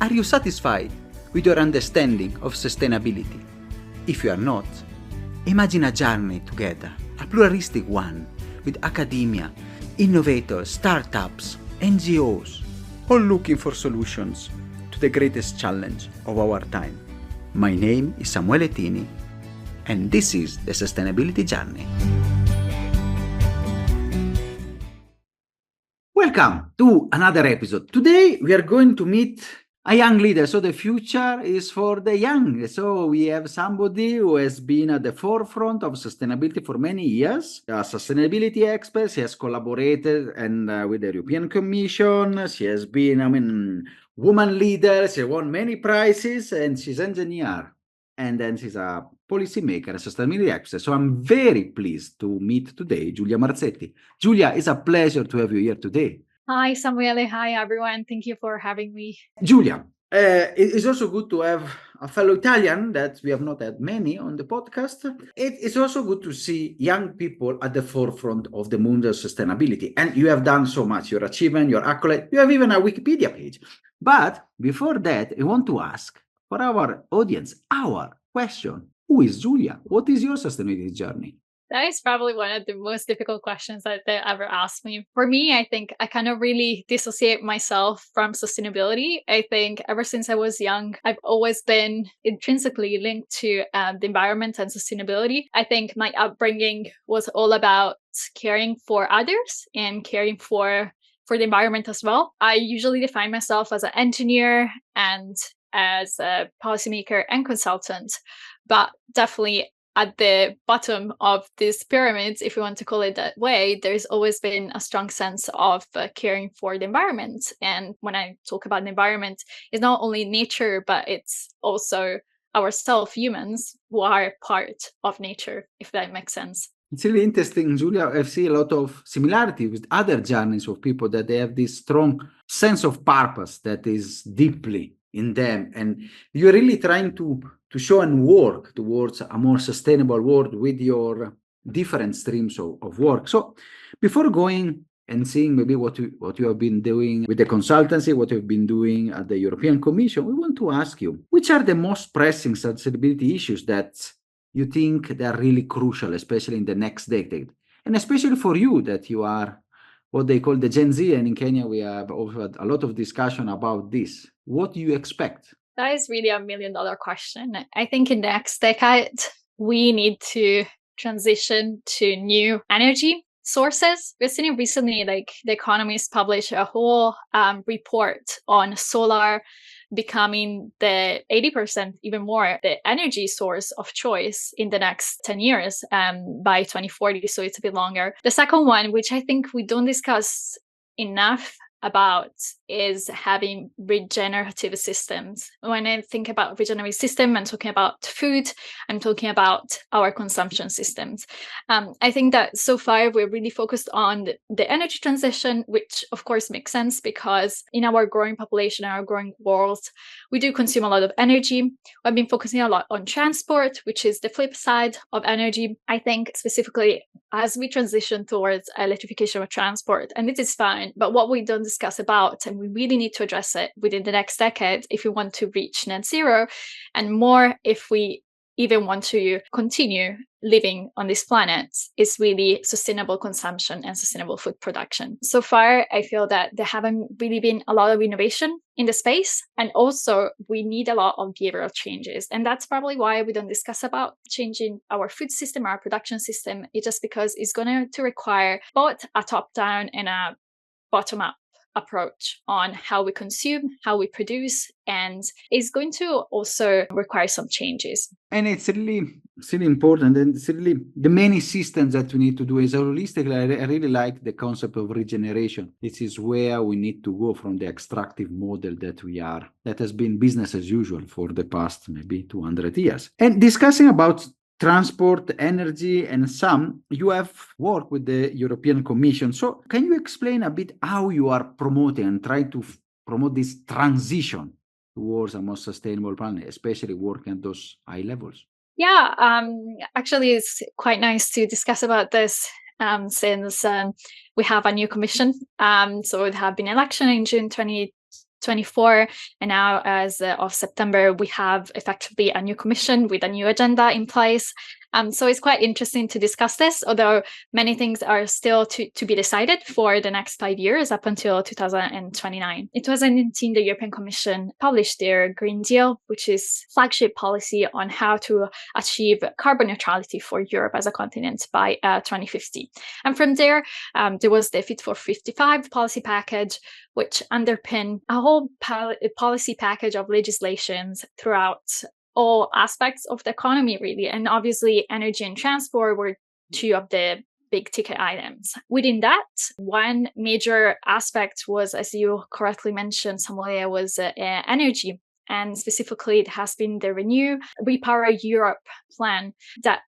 Are you satisfied with your understanding of sustainability? If you are not, imagine a journey together, a pluralistic one, with academia, innovators, startups, NGOs, all looking for solutions to the greatest challenge of our time. My name is Samuele Tini, and this is the Sustainability Journey. Welcome to another episode. Today we are going to meet a young leader. So the future is for the young. So we have somebody who has been at the forefront of sustainability for many years. A sustainability expert. She has collaborated with the European Commission. She has been, woman leader. She won many prizes, and she's an engineer. And then she's a policymaker, a sustainability expert. So I'm very pleased to meet today Giulia Marzetti. Giulia, it's a pleasure to have you here today. Hi, Samuele. Hi, everyone. Thank you for having me. Giulia, it's also good to have a fellow Italian that we have not had many on the podcast. It's also good to see young people at the forefront of the moon of sustainability. And you have done so much, your achievement, your accolade. You have even a Wikipedia page. But before that, I want to ask for our audience, our question, who is Giulia? What is your sustainability journey? That is probably one of the most difficult questions that they ever asked me. For me, I think I kind of really dissociate myself from sustainability. I think ever since I was young, I've always been intrinsically linked to the environment and sustainability. I think my upbringing was all about caring for others and caring for the environment as well. I usually define myself as an engineer and as a policymaker and consultant, but definitely at the bottom of these pyramids, if you want to call it that way, there's always been a strong sense of caring for the environment. And when I talk about the environment, it's not only nature, but it's also ourselves, humans, who are part of nature, if that makes sense. It's really interesting, Giulia. I see a lot of similarity with other journeys of people that they have this strong sense of purpose that is deeply in them. And you're really trying to show and work towards a more sustainable world with your different streams of work. So before going and seeing maybe what you have been doing with the consultancy, what you've been doing at the European Commission, we want to ask you, which are the most pressing sustainability issues that you think they are really crucial, especially in the next decade? And especially for you, that you are what they call the Gen Z, and in Kenya we have also had a lot of discussion about this. What do you expect? That is really $1 million question. I think in the next decade, we need to transition to new energy sources. We've seen it recently, like The Economist published a whole report on solar becoming the 80%, even more, the energy source of choice in the next 10 years by 2040. So it's a bit longer. The second one, which I think we don't discuss enough about, is having regenerative systems. When I think about regenerative system, I'm talking about food, I'm talking about our consumption systems. I think that so far we're really focused on the energy transition, which of course makes sense because in our growing population, our growing world, we do consume a lot of energy. I've been focusing a lot on transport, which is the flip side of energy. I think specifically as we transition towards electrification of transport, and this is fine, but what we don't discuss about, and we really need to address it within the next decade if we want to reach net zero, and more if we even want to continue living on this planet, is really sustainable consumption and sustainable food production. So far, I feel that there haven't really been a lot of innovation in the space. And also we need a lot of behavioral changes. And that's probably why we don't discuss about changing our food system, our production system. It's just because it's going to require both a top-down and a bottom-up approach on how we consume, how we produce, and it's going to also require some changes. And it's really important, and it's really the many systems that we need to do is holistically. I really like the concept of regeneration. This is where we need to go from the extractive model that has been business as usual for the past maybe 200 years. And discussing about transport, energy, and you have worked with the European Commission. So can you explain a bit how you are promoting and trying to promote this transition towards a more sustainable planet, especially working at those high levels? Yeah, actually, it's quite nice to discuss about this since we have a new commission. So it have been election in June 20 24. And now, as of September, we have effectively a new commission with a new agenda in place. So it's quite interesting to discuss this, although many things are still to be decided for the next 5 years up until 2029. In 2019, the European Commission published their Green Deal, which is flagship policy on how to achieve carbon neutrality for Europe as a continent by 2050. And from there, there was the Fit for 55 policy package, which underpinned a whole policy package of legislations throughout all aspects of the economy, really. And obviously, energy and transport were two of the big ticket items. Within that, one major aspect was, as you correctly mentioned, Samuel, was energy. And specifically, it has been the Repower Europe plan that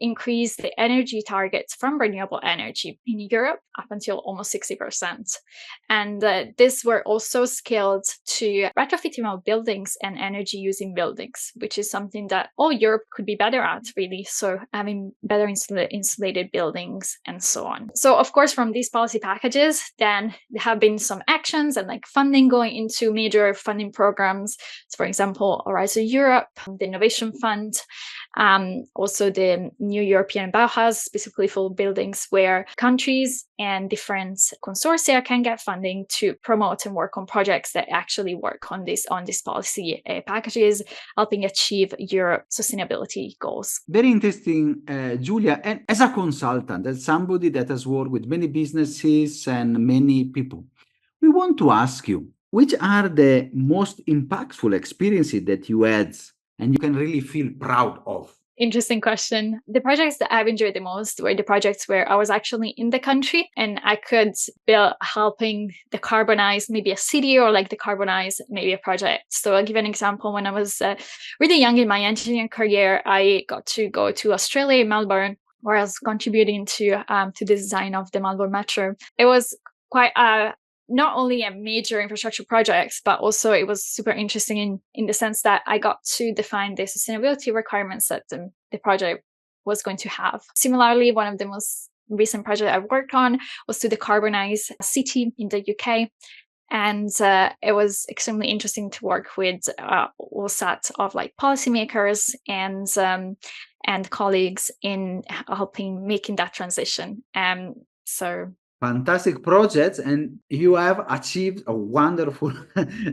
increased the energy targets from renewable energy in Europe up until almost 60%. And these were also scaled to retrofitting of buildings and energy using buildings, which is something that all Europe could be better at, really. So having better insulated buildings and so on. So of course, from these policy packages, then there have been some actions and like funding going into major funding programs. So for example, Horizon Europe, the Innovation Fund, also the new European Bauhaus, specifically for buildings where countries and different consortia can get funding to promote and work on projects that actually work on these policy packages, helping achieve Europe sustainability goals. Very interesting, Giulia. And as a consultant, as somebody that has worked with many businesses and many people, we want to ask you, which are the most impactful experiences that you had and you can really feel proud of? Interesting question. The projects that I've enjoyed the most were the projects where I was actually in the country and I could be helping decarbonize maybe a city or like decarbonize maybe a project. So I'll give you an example. When I was really young in my engineering career, I got to go to Australia, Melbourne, where I was contributing to the design of the Melbourne Metro. It was quite not only a major infrastructure project, but also it was super interesting in the sense that I got to define the sustainability requirements that the project was going to have. Similarly, one of the most recent projects I've worked on was to decarbonize a city in the UK. And it was extremely interesting to work with all sorts of like policymakers and colleagues in helping making that transition. So fantastic projects, and you have achieved a wonderful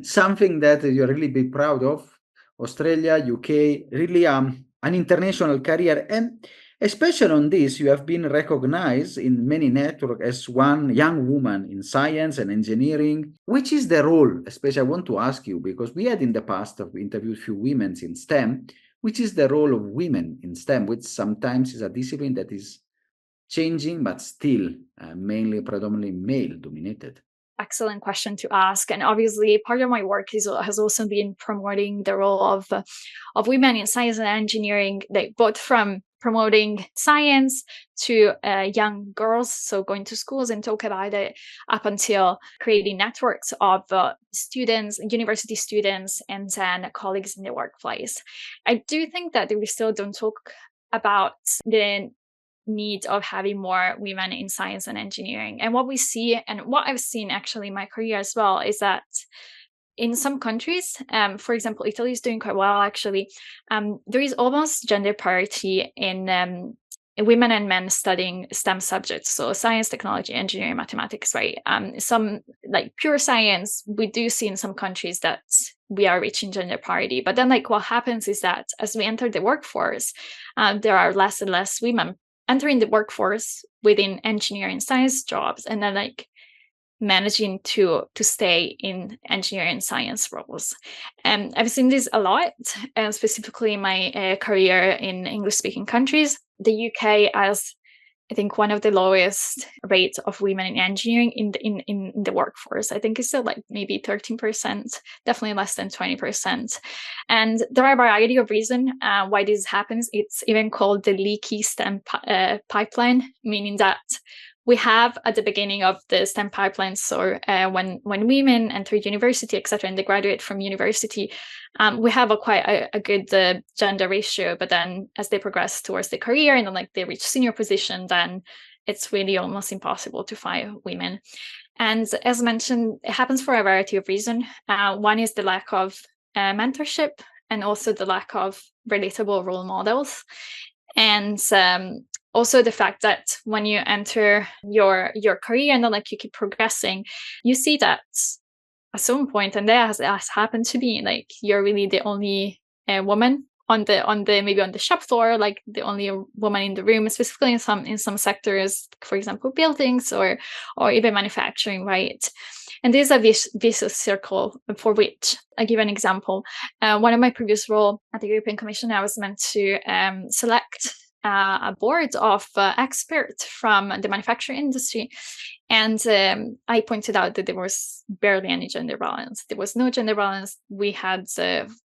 something that you're really be proud of. Australia, UK, really an international career, and especially on this, you have been recognized in many networks as one young woman in science and engineering. Which is the role, especially I want to ask you, because we had in the past interviewed a few women in STEM, which is the role of women in STEM, which sometimes is a discipline that is changing, but still mainly predominantly male dominated? Excellent question to ask. And obviously, part of my work has also been promoting the role of women in science and engineering, like both from promoting science to young girls, so going to schools and talk about it, up until creating networks of students, university students, and then colleagues in the workplace. I do think that we still don't talk about the need of having more women in science and engineering. And what we see, and what I've seen actually in my career as well, is that in some countries, for example, Italy is doing quite well actually, there is almost gender parity in women and men studying STEM subjects, so science, technology, engineering, mathematics, right? Some like pure science, we do see in some countries that we are reaching gender parity. But then like what happens is that as we enter the workforce, there are less and less women entering the workforce within engineering science jobs, and then like managing to stay in engineering science roles. And I've seen this a lot, specifically in my career in English-speaking countries. The UK has, I think, one of the lowest rates of women in engineering in the workforce. I think it's still like maybe 13%, definitely less than 20%. And there are a variety of reasons why this happens. It's even called the leaky STEM pipeline, meaning that we have at the beginning of the STEM pipeline, so when women enter university, etc., and they graduate from university, we have quite a good gender ratio. But then as they progress towards the career and then like they reach senior position, then it's really almost impossible to find women. And as mentioned, it happens for a variety of reasons. One is the lack of mentorship, and also the lack of relatable role models. And also the fact that when you enter your career and then like you keep progressing, you see that at some point, and that has happened to me, like you're really the only woman on the maybe on the shop floor, like the only woman in the room, specifically in some sectors, for example, buildings or even manufacturing, right? And this is a vicious circle for which I give an example. One of my previous roles at the European Commission, I was meant to select a board of experts from the manufacturing industry. And I pointed out that there was barely any gender balance. There was no gender balance. We had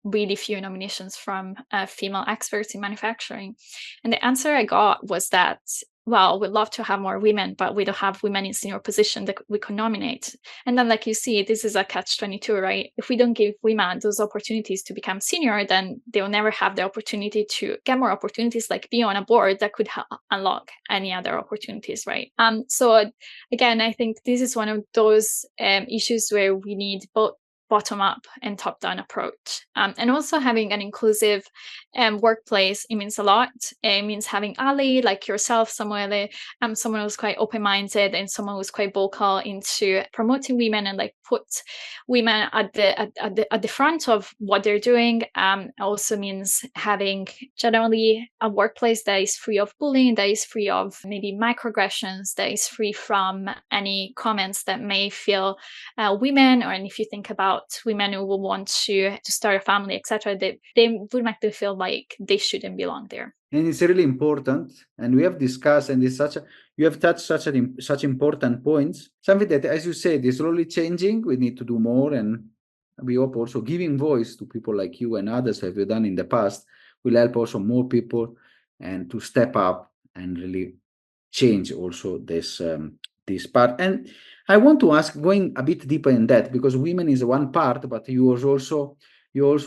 really few nominations from female experts in manufacturing. And the answer I got was that, well, we'd love to have more women, but we don't have women in senior position that we can nominate. And then, like you see, this is a catch-22, right? If we don't give women those opportunities to become senior, then they'll never have the opportunity to get more opportunities, like be on a board that could unlock any other opportunities, right? So again, I think this is one of those issues where we need both bottom-up and top-down approach. And also having an inclusive workplace, it means a lot. It means having Ali, like yourself, Samuele, someone who's quite open-minded and someone who's quite vocal into promoting women and like put women at the front of what they're doing. Also means having generally a workplace that is free of bullying, that is free of maybe microaggressions, that is free from any comments that may feel women, or and if you think about women who will want to start a family, etc., they would make them feel like they shouldn't belong there. And it's really important, and we have discussed, and you have touched such important points. Something that, as you said, is slowly changing. We need to do more, and we hope also giving voice to people like you and others have done in the past will help also more people and to step up and really change also this part. And I want to ask, going a bit deeper in that, because women is one part, but you're also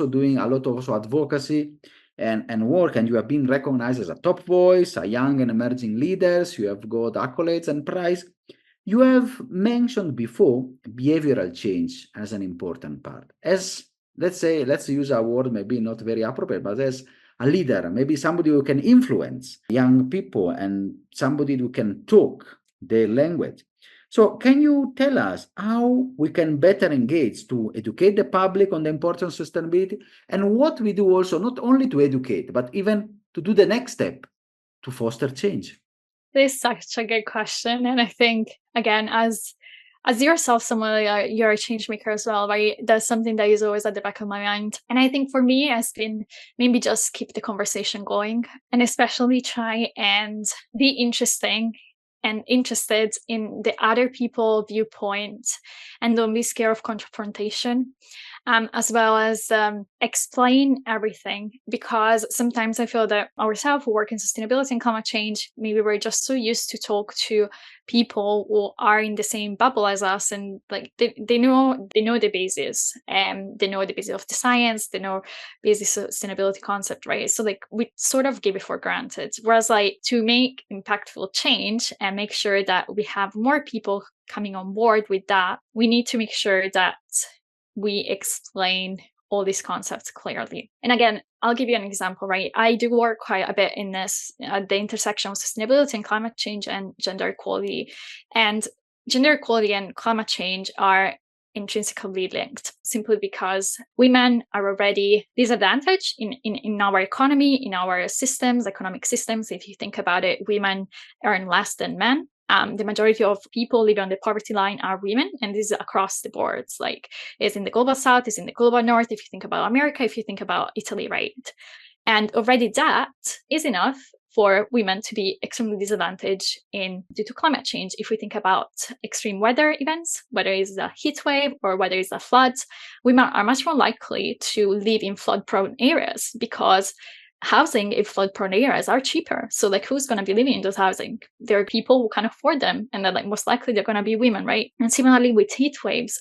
doing a lot of also advocacy and work, and you have been recognized as a top voice, a young and emerging leaders. You have got accolades and prize. You have mentioned before behavioral change as an important part. As let's use a word maybe not very appropriate, but as a leader, maybe somebody who can influence young people and somebody who can talk their language. So can you tell us how we can better engage to educate the public on the importance of sustainability, and what we do also, not only to educate, but even to do the next step to foster change? This is such a good question. And I think, again, as yourself, someone you're a change maker as well, right? That's something that is always at the back of my mind. And I think for me has been maybe just keep the conversation going, and especially try and be interesting and interested in the other people viewpoint, and don't be scared of confrontation. As well as explain everything, because sometimes I feel that ourselves who work in sustainability and climate change, maybe we're just so used to talk to people who are in the same bubble as us, and like they know the basis, and they know the basis of the science, they know basic sustainability concept, right? So like we sort of give it for granted. Whereas like to make impactful change and make sure that we have more people coming on board with that, we need to make sure that we explain all these concepts clearly. And again, I'll give you an example, right? I do work quite a bit in this, the intersection of sustainability and climate change and gender equality. And gender equality and climate change are intrinsically linked, simply because women are already disadvantaged in our economy, in our systems, economic systems. If you think about it, women earn less than men. The majority of people living on the poverty line are women, and this is across the boards. Like, it's in the global south, it's in the global north. If you think about America, if you think about Italy, right? And already that is enough for women to be extremely disadvantaged due to climate change. If we think about extreme weather events, whether it's a heat wave or whether it's a flood, women are much more likely to live in flood-prone areas, because housing in flood-prone areas are cheaper. So like, who's going to be living in those housing? There are people who can afford them, and then like most likely they're going to be women, right? And similarly with heat waves,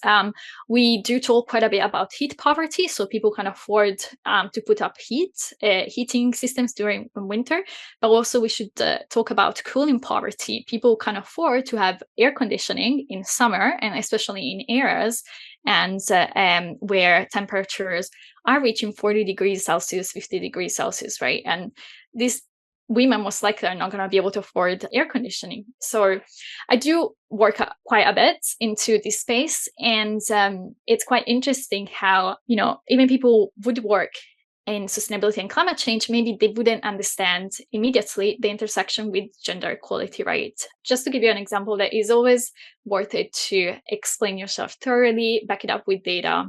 we do talk quite a bit about heat poverty. So people can afford to put up heating systems during winter, but also we should talk about cooling poverty. People can afford to have air conditioning in summer, and especially in areas and where temperatures are reaching 40 degrees Celsius, 50 degrees Celsius, right? And these women most likely are not going to be able to afford air conditioning. So I do work quite a bit into this space. And it's quite interesting how, even people would work in sustainability and climate change, maybe they wouldn't understand immediately the intersection with gender equality, right? Just to give you an example, that is always worth it to explain yourself thoroughly, back it up with data.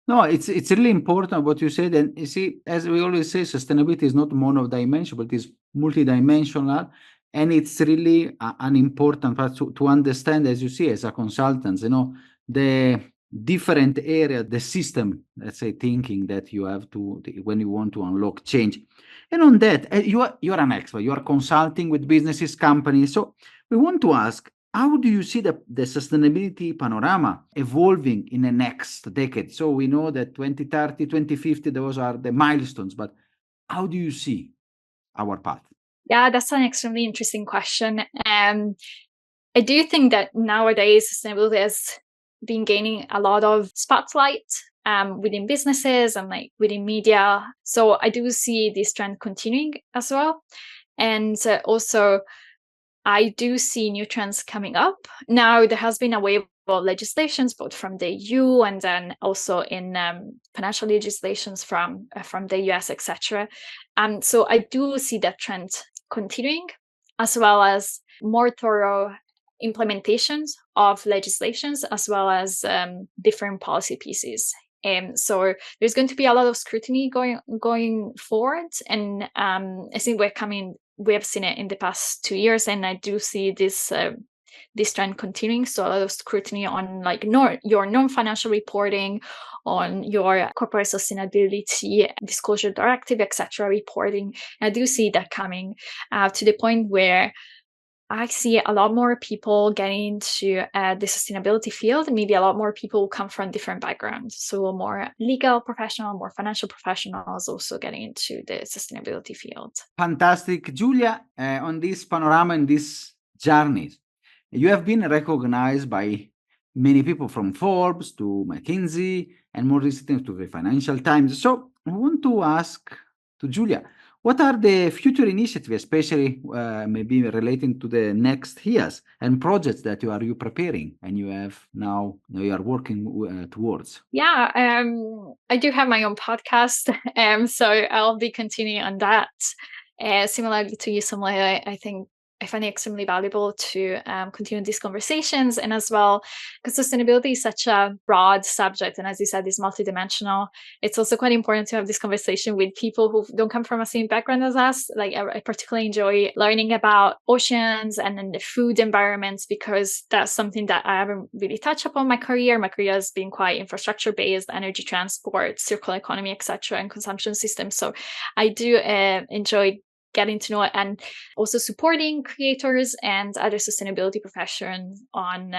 No, it's really important what you said. And you see, as we always say, sustainability is not mono-dimensional, but it's multidimensional. And it's really an important part to understand, as you see, as a consultant, the different area, the system, let's say, thinking that you have to, when you want to unlock change. And on that, you're an expert, you are consulting with businesses, companies. So we want to ask, how do you see the sustainability panorama evolving in the next decade? So we know that 2030, 2050, those are the milestones, but how do you see our path? Yeah, that's an extremely interesting question. I do think that nowadays sustainability has been gaining a lot of spotlight within businesses and like within media. So I do see this trend continuing as well. And also, I do see new trends coming up. Now, there has been a wave of legislations, both from the EU and then also in financial legislations from the US, etc. So I do see that trend continuing, as well as more thorough implementations of legislations, as well as different policy pieces. So there's going to be a lot of scrutiny going forward, and I think we have seen it in the past 2 years, and I do see this trend continuing. So a lot of scrutiny on like your non-financial reporting, on your corporate sustainability disclosure directive, etc. reporting. And I do see that coming to the point where I see a lot more people getting into the sustainability field. Maybe a lot more people come from different backgrounds. So more legal professional, more financial professionals also getting into the sustainability field. Fantastic. Giulia, on this panorama and this journey, you have been recognized by many people, from Forbes to McKinsey and more recently to the Financial Times. So I want to ask to Giulia, what are the future initiatives, especially maybe relating to the next years and projects that you are preparing and you are working towards? Yeah, I do have my own podcast, so I'll be continuing on that. Similarly to you, Somalia, I think I find it extremely valuable to continue these conversations, and as well, because sustainability is such a broad subject, and as you said, is multidimensional. It's also quite important to have this conversation with people who don't come from the same background as us. Like I particularly enjoy learning about oceans and then the food environments, because that's something that I haven't really touched upon in my career. My career has been quite infrastructure based, energy transport, circular economy, etc., and consumption systems. So I do enjoy getting to know it, and also supporting creators and other sustainability professions on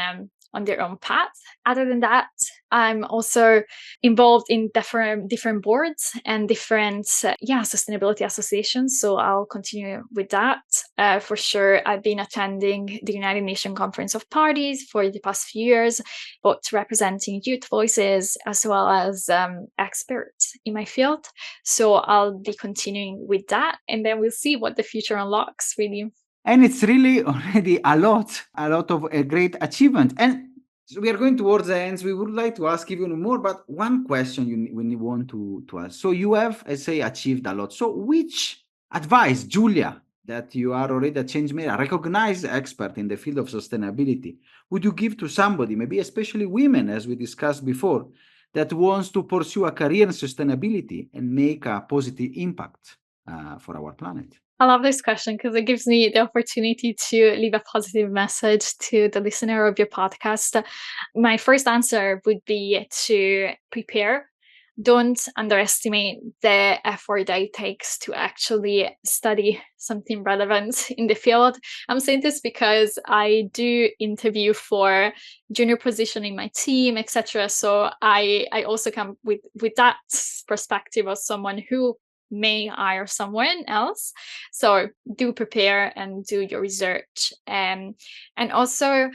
their own path. Other than that, I'm also involved in different boards and different sustainability associations. So I'll continue with that for sure. I've been attending the United Nations Conference of Parties for the past few years, both representing youth voices as well as experts in my field. So I'll be continuing with that, and then we'll see what the future unlocks, really. And it's really already a lot of a great achievement. And so we are going towards the ends. We would like to ask even more, but one question we want to ask. So you have, I say, achieved a lot. So which advice, Giulia, that you are already a changemaker, a recognized expert in the field of sustainability, would you give to somebody, maybe especially women, as we discussed before, that wants to pursue a career in sustainability and make a positive impact for our planet? I love this question because it gives me the opportunity to leave a positive message to the listener of your podcast. My first answer would be to prepare don't underestimate the effort that it takes to actually study something relevant in the field. I'm saying this because I do interview for junior position in my team, etc. So I also come with that perspective of someone who may hire someone else. So do prepare and do your research, and also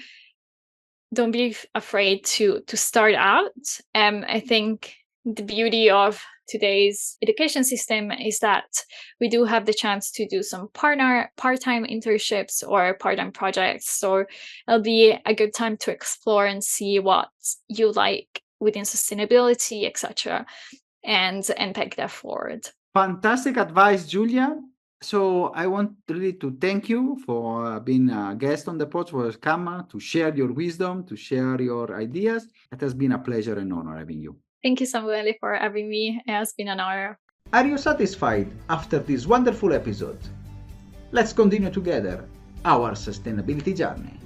don't be afraid to start out. I think the beauty of today's education system is that we do have the chance to do some part-time internships or part-time projects. So it'll be a good time to explore and see what you like within sustainability, etc., and take that forward. Fantastic advice, Giulia. So I want really to thank you for being a guest on the pod, for come to share your wisdom, to share your ideas. It has been a pleasure and honor having you. Thank you, Samuele, for having me. It has been an honor. Are you satisfied after this wonderful episode? Let's continue together our sustainability journey.